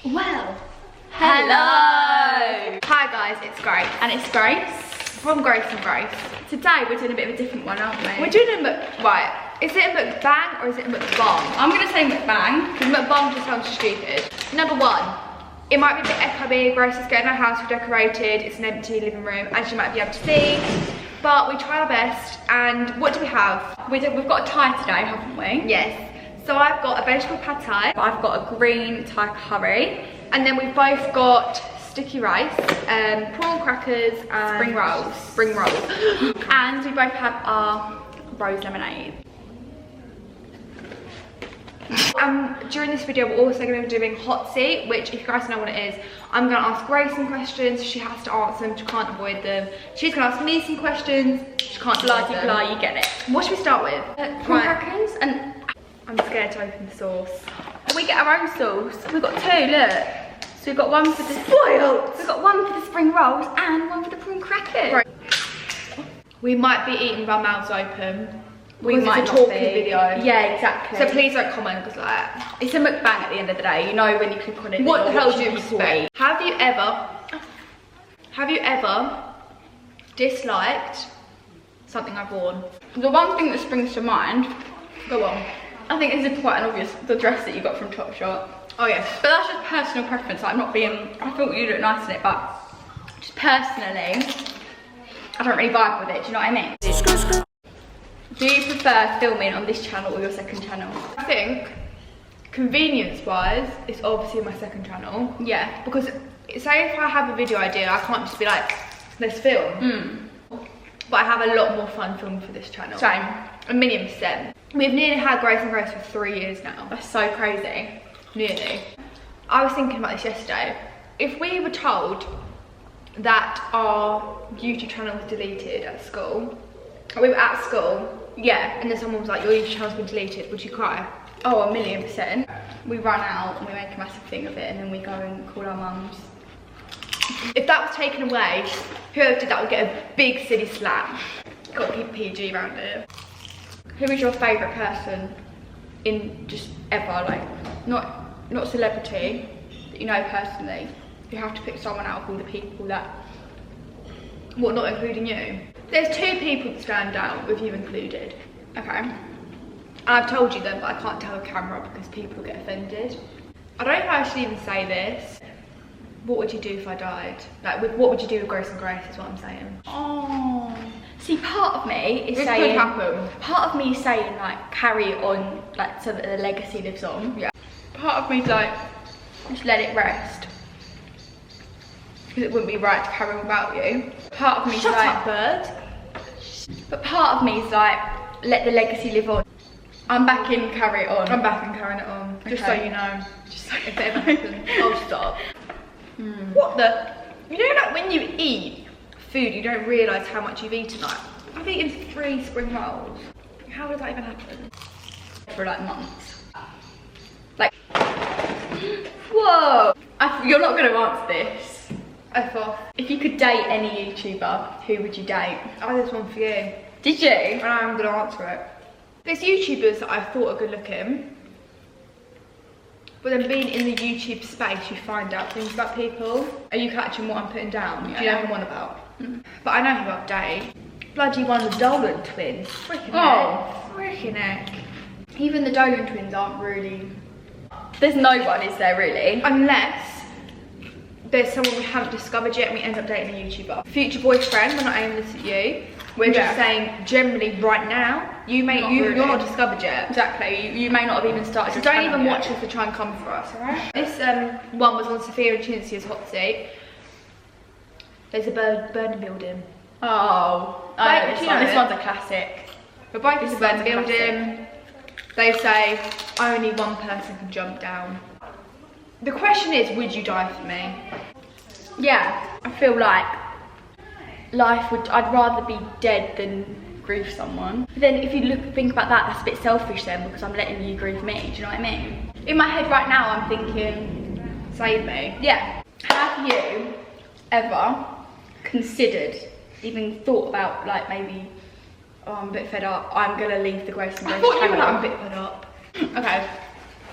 Well, hello! Hi guys, it's Grace. And it's Grace. From Grace and Grace. Today we're doing a bit of a different one, aren't we? We're doing a right. Is it a mukbang or is it a mukbang? I'm going to say mukbang. Because mukbang just sounds stupid. Number one, it might be a bit echoey. Grace is getting her house redecorated. It's an empty living room, as you might be able to see. But we try our best. And what do we have? We've got a Thai today, haven't we? Yes. So I've got a vegetable pad Thai. I've got a green Thai curry. And then we've both got sticky rice, prawn crackers and spring rolls. Spring rolls. And we both have our rose lemonade. During this video we're also going to be doing hot seat, which if you guys know what it is, I'm going to ask Grace some questions, she has to answer them, she can't avoid them. She's going to ask me some questions, she can't avoid them. Blah, you get it. What should we start with? Prawn crackers and... I'm scared to open the sauce. We get our own sauce. We've got two, look. So we've got one for the... Spoiled! We've got one for the spring rolls and one for the prawn crackers. Right. We might be eating with our mouths open. We might it's a not talking be. video. Yeah, exactly. So please don't comment because like... It's a mukbang at the end of the day. You know when you click on it. What the hell do you people expect? eat. Have you ever disliked something I've worn? The one thing that springs to mind, Go on. I think is quite an obvious, the dress that you got from Topshop. Oh yes. But that's just personal preference. Like, I'm not being, I thought you look nice in it, but just personally, I don't really vibe with it. Do you know what I mean? Do you prefer filming on this channel or your second channel? I think, convenience-wise, it's obviously my second channel. Yeah. Because, say if I have a video idea, I can't just be like, let's film. But I have a lot more fun filming for this channel. Same. 1,000,000%. We've nearly had Grace and Grace for 3 years now. That's so crazy. Nearly. I was thinking about this yesterday. If we were told that our YouTube channel was deleted at school, or we were at school, Yeah. and then someone was like, your YouTube channel's been deleted, would you cry? Oh, 1,000,000%. We run out and we make a massive thing of it and then we go and call our mums. If that was taken away, whoever did that would get a big silly slap. Got to keep PG around it. Who is your favourite person in just ever, like, not celebrity, that you know personally? You have to pick someone out of all the people that... What, not including you? There's 2 people that stand out, with you included. Okay. And I've told you them, but I can't tell the camera because people get offended. I don't know if I should even say this. What would you do if I died? Like, what would you do with Grace and Grace is what I'm saying. Oh. See, part of me is This saying... could happen. Part of me is saying, like, carry on, like, so that the legacy lives on. Yeah. Part of me is like, just let it rest. Because it wouldn't be right to carry on without you. Part of me is like... Shut up, bird. But part of me is like, let the legacy live on. I'm back in carry it on. I'm back and carrying it on. Just so Okay. you know. Just so If it ever happens, I'll stop. What the? You know, like when you eat food, you don't realise how much you've eaten. Like, I've eaten 3 spring rolls. How does that even happen? For like months. Like, whoa! You're not going to answer this. F off. If you could date any YouTuber, who would you date? I had this one for you. Did you? And I'm going to answer it. There's YouTubers that I thought are good looking. But then being in the YouTube space, you find out things about people. Are you catching what I'm putting down? Yeah. Do you know who I'm on about? But I know who I'll date. Bloody one of the Dolan twins. Freaking heck. Freaking heck. Even the Dolan twins aren't really... There's no one, is there really? Unless there's someone we haven't discovered yet and we end up dating a YouTuber. Future boyfriend, we're not aiming this at you. We're just saying, generally, right now, you're not discovered yet. Exactly, you may not have even started So your don't channel even yet. watch us to try and come for us, alright? This one was on Sophia and Chinzia's hot seat. There's a burning building. Oh, I Wait, know do this you one. know This it? one's a classic. We're both in This the burning one's a building. They say only one person can jump down. The question is, would you die for me? Yeah, I feel like I'd rather be dead than grieve someone. But then if you think about that, that's a bit selfish then, because I'm letting you grieve me, do you know what I mean? In my head right now, I'm thinking, Save me. yeah, have you ever considered, even thought about, like, maybe, oh, I'm a bit fed up, I'm gonna leave the Grace and I Grace thought you were channel. like, I'm a bit fed up. Okay.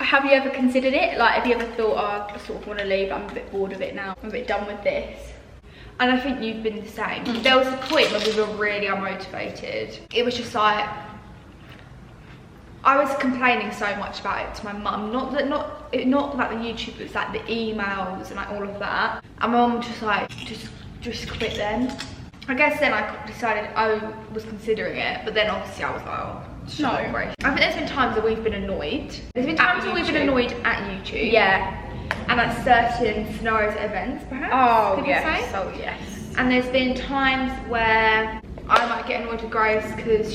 Have you ever considered it? Like, have you ever thought, oh, I sort of want to leave, I'm a bit bored of it now, I'm a bit done with this? And I think you've been the same. There was a point when we were really unmotivated. It was just like, I was complaining so much about it to my mum. Not like the YouTube, it was like the emails and like all of that. And my mum was just like, just quit then. I guess then I decided I was considering it, but then obviously I was like, oh, no. Great. I think there's been times that we've been annoyed. There's been times where we've been annoyed at YouTube. Yeah. And at certain scenarios at events, perhaps. Oh, yes. Oh, yes. And there's been times where I might get annoyed with Grace because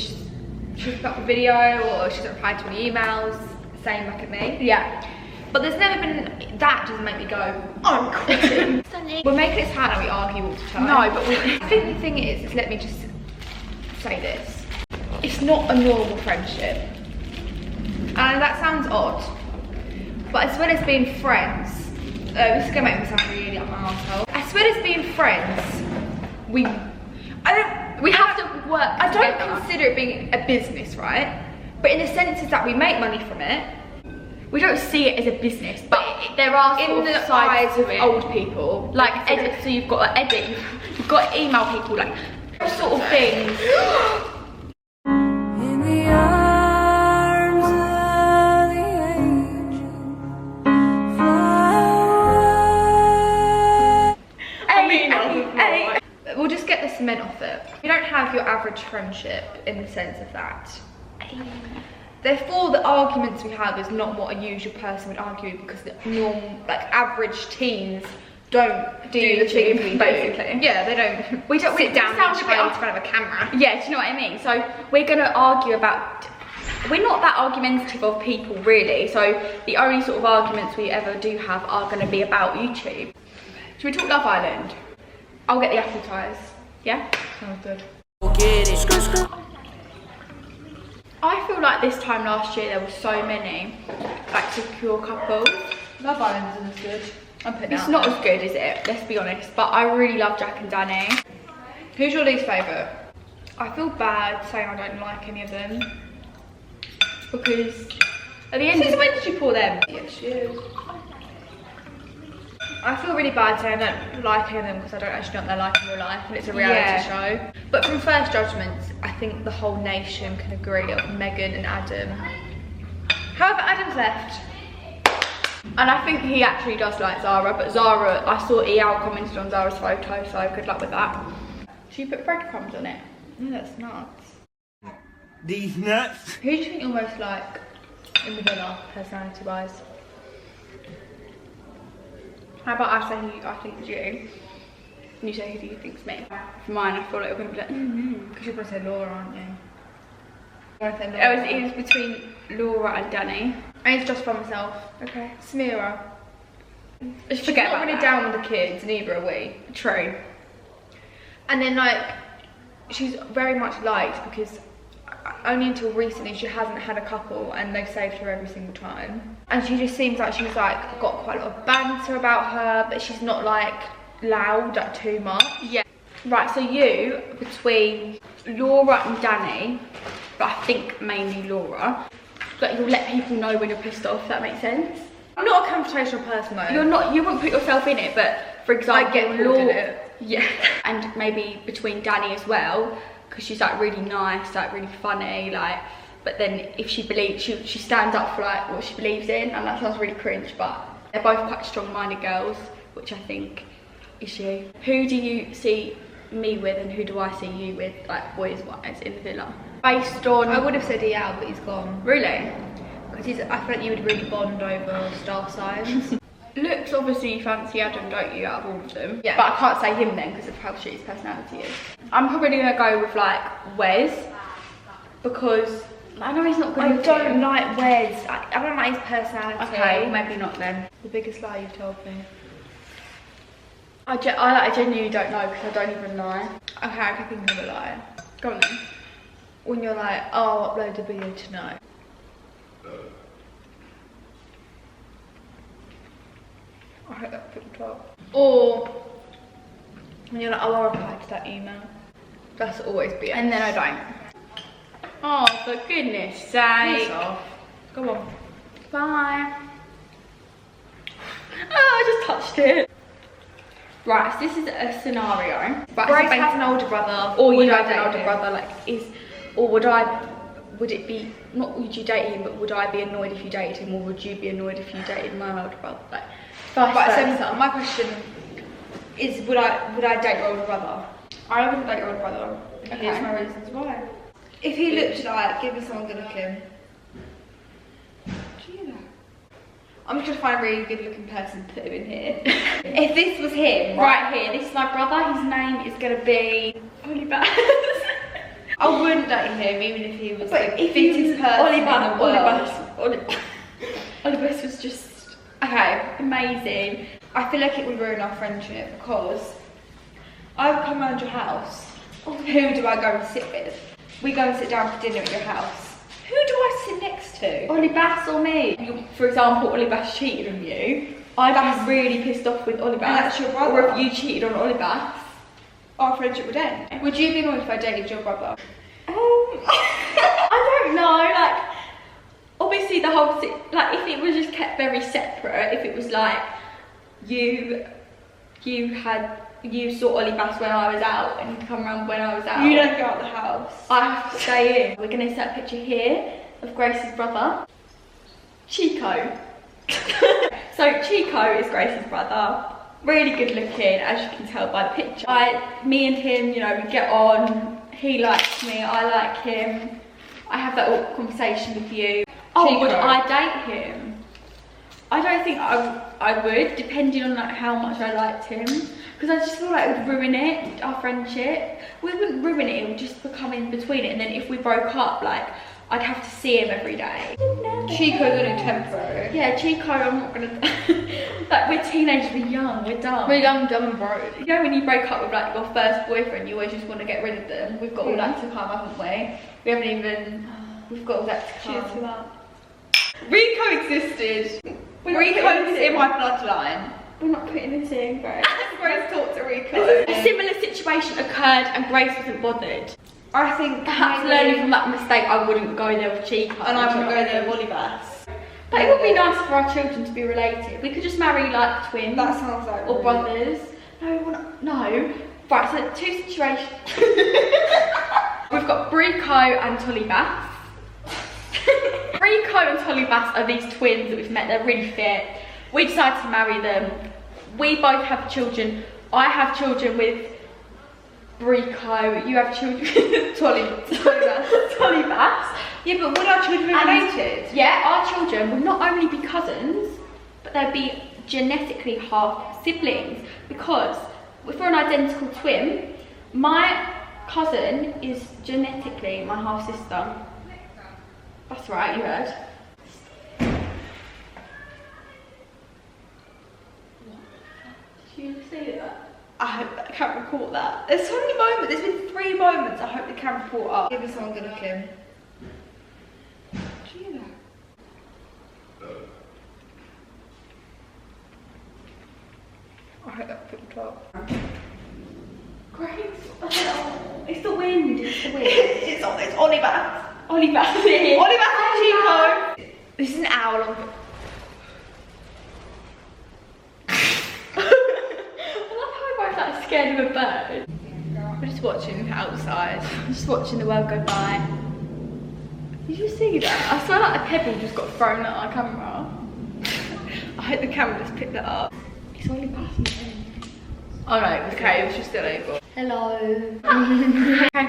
she's put up a video or she doesn't reply to any emails, saying back at me. Yeah. But there's never been, that doesn't make me go, I'm quitting. We're making it sound like we argue all the time. No, but I think the thing is let me just say this. It's not a normal friendship. And that sounds odd. But as well as being friends, this is gonna make me sound really up my arsehole. As well as being friends, we have to work. I don't consider it being a business, right? But in the sense is that we make money from it. We don't see it as a business, but there are sort in of the sides eyes to of it. old people. Like edit, so you've got to edit, you've got to email people, like those sort of things. In the arms of the angel, fly away. We'll just get the cement off it. You don't have your average friendship in the sense of that. Therefore, the arguments we have is not what a usual person would argue, because the normal, like average teens don't do the things we basically. do. Yeah, they don't. We don't sit down in front of a camera. Yeah, do you know what I mean? So we're gonna argue about. We're not that argumentative of people, really. So the only sort of arguments we ever do have are going to be about YouTube. Should we talk Love Island? I'll get the apple ties. Yeah? Sounds good. I feel like this time last year there were so many like secure couples. Love Island isn't as good. I'm putting It's not as good, is it? Let's be honest. But I really love Jack and Danny. Who's your least favourite? I feel bad saying I don't like any of them, because at the end of when did you pour them? Yes, you. I feel really bad saying I don't like any of them because I don't actually know what they're like in real life, and it's a reality show. But from first judgments, I think the whole nation can agree of Megan and Adam. However, Adam's left. And I think he actually does like Zara, but Zara, I saw EL commented on Zara's photo, so good luck with that. Should you put breadcrumbs on it? No, that's nuts. These nuts? Who do you think you're most like in the villa, personality-wise? How about I say who I think is you, and you say who do you think's me? For mine, I feel like we're going to be like, Because you're going to say Laura, aren't you? It was between Laura and Danny. I need to justify myself. Okay. Samira. Just She's forget not about really that. down with the kids, neither are we. True. And then like, she's very much liked because only until recently she hasn't had a couple and they've saved her every single time. And she just seems like she's like got quite a lot of banter about her, but she's not like loud, like too much. Yeah. Right, so you, between Laura and Danny, but I think mainly Laura, but you'll let people know when you're pissed off, if that makes sense. I'm not a confrontational person though. You're not, you wouldn't put yourself in it, but for example, I get pulled in it. Yeah, and maybe between Danny as well, because she's like really nice, like really funny, like, but then if she believes, she stands up for like what she believes in, and that sounds really cringe, but they're both quite strong-minded girls, which I think is you. Who do you see me with and who do I see you with, like boys-wise, in the villa? Based on... I would have said EL, but he's gone. Really? Because I feel like you would really bond over star signs. Looks, obviously you fancy Adam, don't you, out of all of them? Yeah. But I can't say him then because of how shit his personality is. I'm probably gonna go with like Wes, because I know he's not good. I don't like Wes. I don't like his personality. Okay, well, maybe not then. The biggest lie you've told me. I genuinely don't know because I don't even know. Okay, I can think of a lie. Go on then. When you're like, oh, I'll upload a video tonight. I hope that picked up. Or when you're like, oh, I'll reply to that email. That's always BS. And then I don't. Oh, for goodness sake. Piss off. Go on. Bye. touched it. Right, so this is a scenario. Right, Grace has an older brother. or you Would I have an date older him? brother, like would it be, not would you date him, but would I be annoyed if you dated him, or would you be annoyed if you dated my older brother? Like, vice Right, versa. so my question is, would I date your older brother? I wouldn't date your older brother. Okay. Here's my reasons why. If he looked like, give me someone good looking. Do you know? I'm just gonna find a really good looking person to put him in here. If this was him, Right here, this is my brother. His name is gonna be Oliver. I wouldn't date him even if he was But the if you fittest person in the world. Oliver was just Okay, amazing. I feel like it would ruin our friendship because I would come around your house. Who do I go and sit with? We go and sit down for dinner at your house. Who do I sit next to? Ollie Bass or me? For example, Ollie Bass cheated on you. I'd be really pissed off with Ollie Bass. that's your brother. Or if you cheated on Ollie Bass. Our friendship would end. Would you be annoyed if I dated your brother? I don't know, like, obviously the whole like, if it was just kept very separate, if it was like, you saw Ollie Bass when I was out, and he'd come around when I was out. You don't go out the house. I have to stay in. We're going to set a picture here of Grace's brother, Chico. So Chico is Grace's brother. Really good looking, as you can tell by the picture. Me and him, you know, we get on. He likes me, I like him. I have that awkward conversation with you. Oh, Chico. would I date him? I don't think I would, depending on like how much I liked him. Because I just feel like it would ruin it, our friendship. We wouldn't ruin it, it would just become in between it. And then if we broke up, like, I'd have to see him every day. Chico's only temporary. Yeah, Chico, I'm not gonna, like, we're teenagers, we're young, we're dumb. We're young, dumb and broke. You know when you break up with like your first boyfriend, you always just want to get rid of them. We've got all that to come, haven't we? We haven't even, we've got all that to come. Cheers to that. Rico existed. We're Rico not was putting in my bloodline. We're not putting this in, Grace. Grace talked to Rico. A similar situation occurred and Grace wasn't bothered. I think Perhaps maybe- learning from that mistake, I wouldn't go there with Chico. and I wouldn't go there with Ollie Bass. But it would be nice for our children to be related. We could just marry like twins. That sounds like or really- brothers. No, we're not, no. Right, so two situations. We've got Brico and Tolly Bass. Brico and Tolly Bass are these twins that we've met. They're really fit. We decided to marry them. We both have children. I have children with Brico. You have children with Tolly Bass. Yeah, but would our children be And- related? Yeah, our children will not only be cousins, but they'll be genetically half siblings. Because if we're an identical twin, my cousin is genetically my half sister. That's right, you heard. Did you see that? I hope that camera caught that. There's so many moments. There's been 3 moments. I hope the camera caught up. Give me someone good looking. Do you know? I hope that picked up. Great. Oh, it's the wind. It's the wind. it's Ollie Bass. Ollie Bass. Ollie Bass and Chico. This is an hour long. I love how we're both like scared of a bird. We're just watching outside. Just watching the world go by. Did you see that? I swear like a pebble just got thrown at our camera. I hope the camera just picked that up. It's only passing. Oh no, okay, it was just still able. Hello. Okay.